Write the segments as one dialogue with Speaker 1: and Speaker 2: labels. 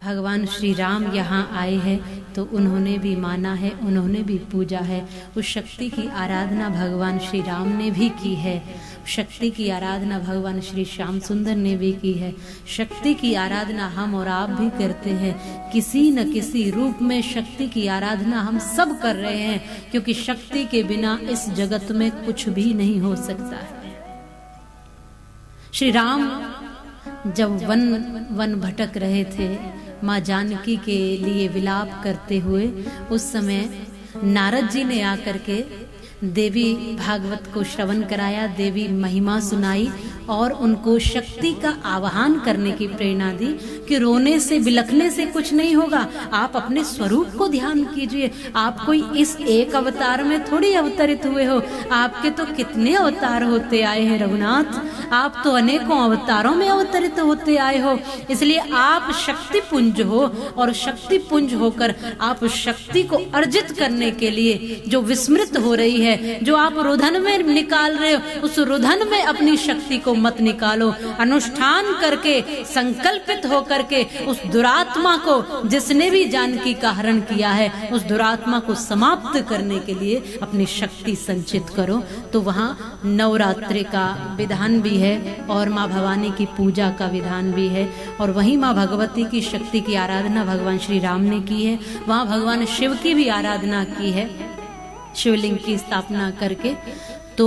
Speaker 1: भगवान श्री राम यहाँ आए हैं तो उन्होंने भी माना है, उन्होंने भी पूजा है। उस शक्ति की आराधना भगवान श्री राम ने भी की है, शक्ति की आराधना भगवान श्री श्याम सुंदर ने भी की है। शक्ति की आराधना हम और आप भी करते हैं, किसी न किसी रूप में शक्ति की आराधना हम सब कर रहे हैं, क्योंकि शक्ति के बिना इस जगत में कुछ भी नहीं हो सकता है। श्री राम जब वन भटक रहे थे, माँ जानकी के लिए विलाप करते हुए, उस समय नारद जी ने आकर के देवी भागवत को श्रवण कराया, देवी महिमा सुनाई और उनको शक्ति का आवाहन करने की प्रेरणा दी कि रोने से बिलखने से कुछ नहीं होगा, आप अपने स्वरूप को ध्यान कीजिए। आप कोई इस एक अवतार में थोड़ी अवतरित हुए हो, आपके तो कितने अवतार होते आए हैं रघुनाथ, आप तो अनेकों अवतारों में अवतरित होते आए हो। इसलिए आप शक्ति पुंज हो और शक्ति पुंज होकर आप शक्ति को अर्जित करने के लिए जो विस्मृत हो रही है, जो आप रुधन में निकाल रहे हो, उस रुधन में अपनी शक्ति को मत निकालो। अनुष्ठान करके संकल्पित होकर के उस दुरात्मा को, जिसने भी जानकी का हरण किया है, उस दुरात्मा को समाप्त करने के लिए अपनी शक्ति संचित करो। तो वहाँ नवरात्रि का विधान भी है और माँ भवानी की पूजा का विधान भी है, और वहीं माँ भगवती की शक्ति की आराधना भगवान श्री राम ने की है। वहाँ भगवान शिव की भी आराधना की है, शिवलिंग की स्थापना करके। तो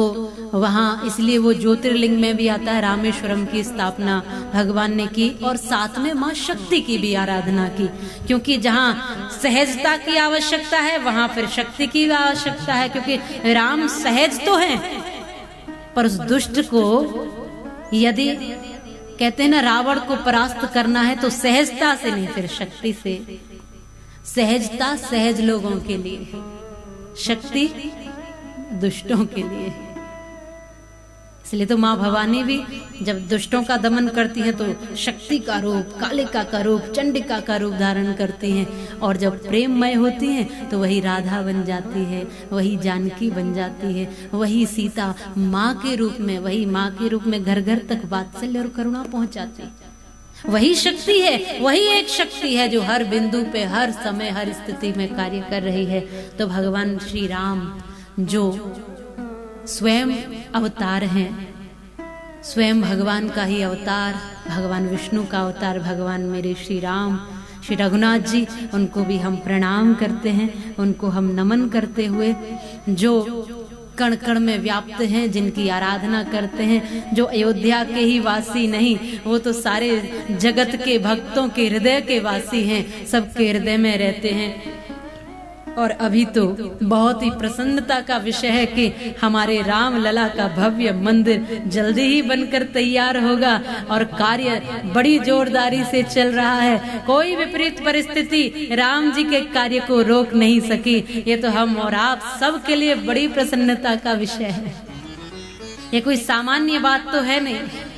Speaker 1: वहाँ इसलिए वो ज्योतिर्लिंग में भी आता है, रामेश्वरम की स्थापना भगवान ने की, और साथ में माँ शक्ति की भी आराधना की, क्योंकि जहाँ सहजता की आवश्यकता है वहाँ फिर शक्ति की आवश्यकता है। क्योंकि राम सहज तो हैं, पर उस दुष्ट को यदि कहते हैं ना रावण को परास्त करना है तो सहजता से नहीं, फिर शक्ति से। सहजता सहज लोगों के लिए, शक्ति दुष्टों के लिए। इसलिए तो माँ भवानी भी जब दुष्टों का दमन करती है तो शक्ति का रूप, कालिका का रूप, चंडिका का रूप धारण करती हैं, और जब प्रेममय होती हैं तो वही राधा बन जाती है, वही जानकी बन जाती है, वही सीता माँ के रूप में, वही माँ के रूप में घर घर तक वात्सल्य और करुणा पहुंचाती है। वही शक्ति है, वही एक शक्ति है जो हर बिंदु पे, हर समय, हर स्थिति में कार्य कर रही है। तो भगवान श्री राम जो स्वयं अवतार हैं, स्वयं भगवान का ही अवतार, भगवान विष्णु का अवतार भगवान मेरे श्री राम, श्री रघुनाथ जी, उनको भी हम प्रणाम करते हैं, उनको हम नमन करते हुए, जो कण कण में व्याप्त हैं, जिनकी आराधना करते हैं, जो अयोध्या के ही वासी नहीं, वो तो सारे जगत के भक्तों के हृदय के वासी हैं, सबके हृदय में रहते हैं। और अभी तो बहुत ही प्रसन्नता का विषय है कि हमारे राम लला का भव्य मंदिर जल्दी ही बनकर तैयार होगा और कार्य बड़ी जोरदारी से चल रहा है। कोई विपरीत परिस्थिति राम जी के कार्य को रोक नहीं सकी। ये तो हम और आप सब के लिए बड़ी प्रसन्नता का विषय है। ये कोई सामान्य बात तो है नहीं।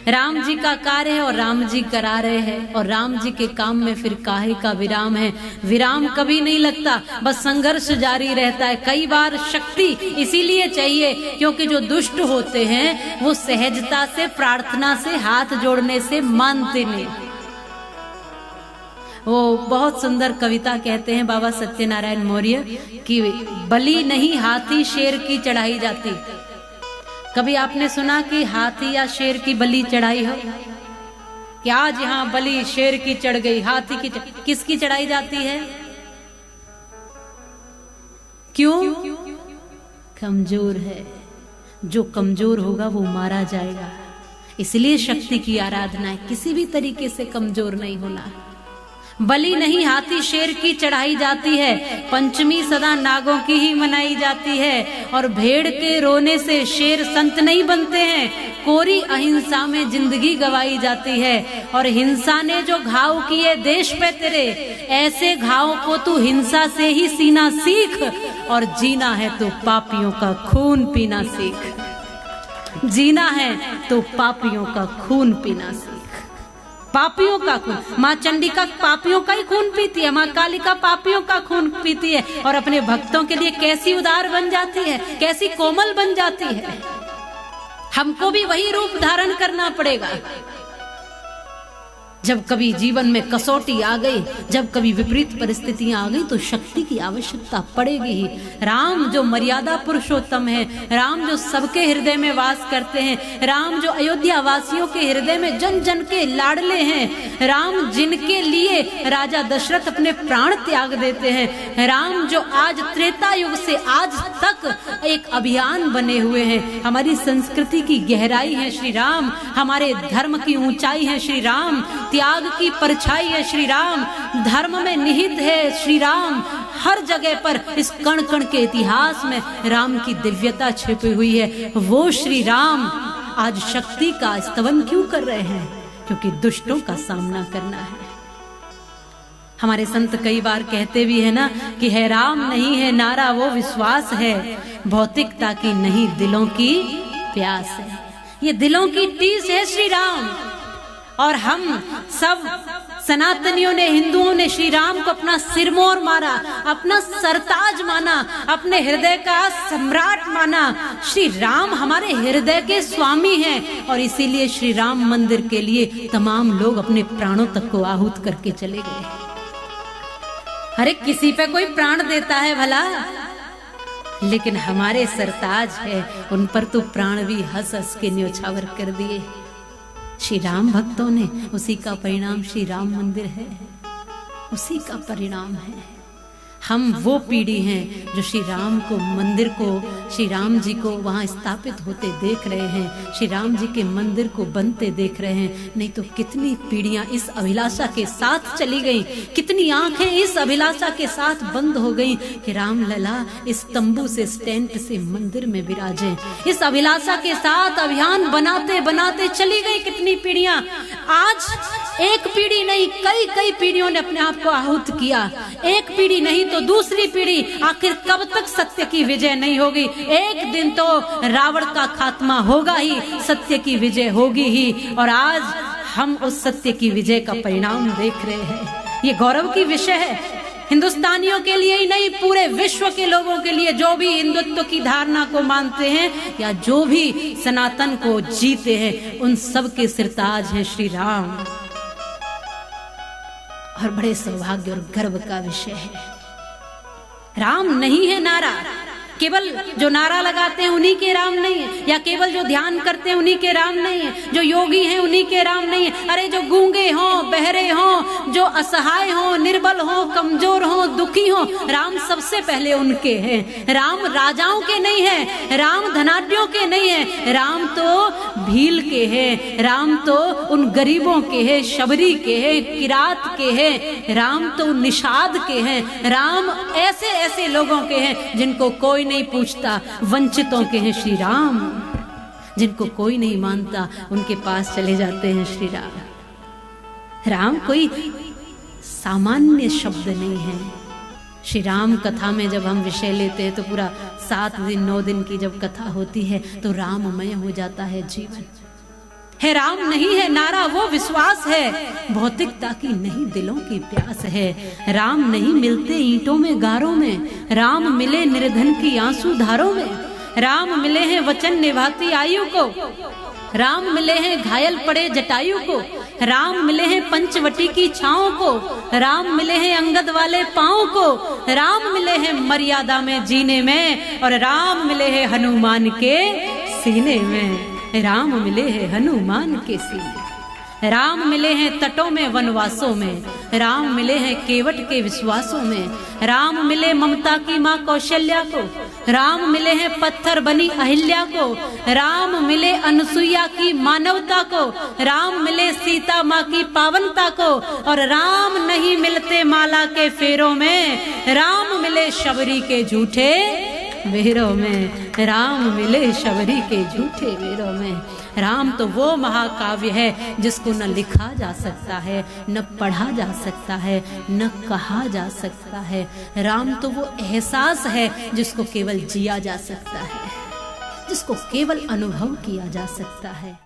Speaker 1: राम जी का कार्य है और राम जी करा रहे हैं, और राम जी के काम में फिर काहे का विराम है। विराम कभी नहीं लगता, बस संघर्ष जारी रहता है। कई बार शक्ति इसीलिए चाहिए क्योंकि जो दुष्ट होते हैं वो सहजता से, प्रार्थना से, हाथ जोड़ने से मानते नहीं। वो बहुत सुंदर कविता कहते हैं बाबा सत्यनारायण मौर्य कि बलि नहीं हाथी शेर की चढ़ाई जाती। कभी आपने सुना कि हाथी या शेर की बलि चढ़ाई हो? कि आज यहाँ बलि शेर की चढ़ गई, हाथी की किसकी चढ़ाई जाती है? क्यों? कमजोर है, जो कमजोर होगा वो मारा जाएगा। इसलिए शक्ति की आराधना है, किसी भी तरीके से कमजोर नहीं होना है। बलि नहीं हाथी शेर की चढ़ाई जाती है, पंचमी सदा नागों की ही मनाई जाती है, और भेड़ के रोने से शेर संत नहीं बनते हैं। कोरी अहिंसा में जिंदगी गवाई जाती है, और हिंसा ने जो घाव किए देश पे तेरे, ऐसे घाव को तू हिंसा से ही सीना सीख, और जीना है तो पापियों का खून पीना सीख। जीना है तो पापियों का खून पीना सीख। पापियों का खून, माँ चंडिका पापियों का ही खून पीती है, माँ कालिका पापियों का खून पीती है, और अपने भक्तों के लिए कैसी उदार बन जाती है, कैसी कोमल बन जाती है। हमको भी वही रूप धारण करना पड़ेगा। जब कभी जीवन में कसौटी आ गई, जब कभी विपरीत परिस्थितियां आ गई, तो शक्ति की आवश्यकता पड़ेगी ही। राम जो मर्यादा पुरुषोत्तम है, राम जो सबके हृदय में वास करते हैं, राम जो अयोध्या वासियों के हृदय में जन जन के लाडले हैं, राम जिनके लिए राजा दशरथ अपने प्राण त्याग देते हैं, राम जो आज त्रेता युग से आज तक एक अभियान बने हुए हैं। हमारी संस्कृति की गहराई है श्री राम, हमारे धर्म की ऊंचाई है श्री राम, त्याग की परछाई है श्री राम, धर्म में निहित है श्री राम। हर जगह पर इस कण कण के इतिहास में राम की दिव्यता छिपी हुई है। वो श्री राम आज शक्ति का स्तवन क्यों कर रहे हैं? क्योंकि दुष्टों का सामना करना है। हमारे संत कई बार कहते भी है ना कि है राम नहीं है नारा वो विश्वास है, भौतिकता की नहीं दिलों की प्यास है। ये दिलों की टीस है श्री राम। और हम सब सनातनियों ने, हिंदुओं ने श्री राम को अपना सिरमौर माना, अपना सरताज माना, अपने हृदय का सम्राट माना। श्री राम हमारे हृदय के स्वामी हैं और इसीलिए श्री राम मंदिर के लिए तमाम लोग अपने प्राणों तक को आहूत करके चले गए। अरे किसी पे कोई प्राण देता है भला, लेकिन हमारे सरताज है उन पर तो प्राण भी हंस हंस के न्योछावर कर दिए। श्री राम भक्तों ने, उसी का परिणाम श्री राम मंदिर है, उसी का परिणाम है। हम वो पीढ़ी हैं जो श्री राम को, मंदिर को, श्री राम जी को वहां स्थापित होते देख रहे हैं, श्री राम जी के मंदिर को बनते देख रहे हैं। नहीं तो कितनी पीढ़ियां इस अभिलाषा के साथ चली गईं, कितनी आंखें इस अभिलाषा के साथ बंद हो गईं कि राम लला इस तंबू से, स्टैंड से मंदिर में विराजे। इस अभिलाषा के साथ अभियान बनाते बनाते चली गई कितनी पीढ़ियां। आज एक पीढ़ी नहीं, कई कई पीढ़ियों ने अपने आप को आहूत किया। एक पीढ़ी नहीं तो दूसरी पीढ़ी। आखिर कब तक सत्य की विजय नहीं होगी? एक दिन तो रावण का खात्मा होगा ही, सत्य की विजय होगी ही। और आज हम उस सत्य की विजय का परिणाम देख रहे हैं। ये गौरव की विषय है हिंदुस्तानियों के लिए ही नहीं, पूरे विश्व के लोगों के लिए, जो भी हिंदुत्व की धारणा को मानते हैं या जो भी सनातन को जीते हैं, उन सब के सिरताज हैं श्री राम। और बड़े सौभाग्य और गर्व का विषय है, राम नहीं है नारा। केवल जो नारा लगाते हैं उन्हीं के राम नहीं है, या केवल जो ध्यान करते हैं उन्हीं के राम नहीं है, जो योगी हैं उन्हीं के राम नहीं है। अरे जो गूंगे हों, बहरे हों, जो असहाय हों, निर्बल हों, कमजोर हों, दुखी हों, राम सबसे पहले उनके हैं। राम राजाओं के नहीं है, राम धनाढ्यों के नहीं है, राम तो भील के हैं, राम तो उन गरीबों के हैं, शबरी के हैं, किरात के हैं, राम तो निषाद के हैं, राम ऐसे ऐसे लोगों के हैं जिनको कोई नहीं पूछता, वंचितों के हैं श्री राम, जिनको कोई नहीं मानता उनके पास चले जाते हैं श्री राम। राम कोई सामान्य शब्द नहीं है। श्री राम कथा में जब हम विषय लेते हैं तो पूरा 7 दिन 9 दिन की जब कथा होती है तो राममय हो जाता है जीवन। है राम नहीं है नारा वो विश्वास है, भौतिकता की नहीं दिलों की प्यास है। राम नहीं मिलते ईंटों में गारों में, राम मिले निर्धन की आंसू धारों में। राम मिले हैं वचन निभाती आयु को, राम मिले हैं घायल पड़े जटायु को, राम मिले हैं पंचवटी की छाओं को, राम मिले हैं अंगद वाले पांव को, राम मिले हैं मर्यादा में जीने में, और राम मिले हैं हनुमान के सीने में। राम मिले हैं हनुमान के सीने। राम मिले हैं तटों में वनवासों में, राम मिले हैं केवट के विश्वासों में। राम मिले ममता की माँ कौशल्या को, राम मिले हैं पत्थर बनी अहिल्या को, राम मिले अनसुईया की मानवता को, राम मिले सीता माँ की पावनता को, और राम नहीं मिलते माला के फेरों में, राम मिले शबरी के झूठे वेरों में। राम मिले शबरी के झूठे वेरों में। राम तो वो महाकाव्य है जिसको न लिखा जा सकता है, न पढ़ा जा सकता है, न कहा जा सकता है। राम तो वो एहसास है जिसको केवल जिया जा सकता है, जिसको केवल अनुभव किया जा सकता है।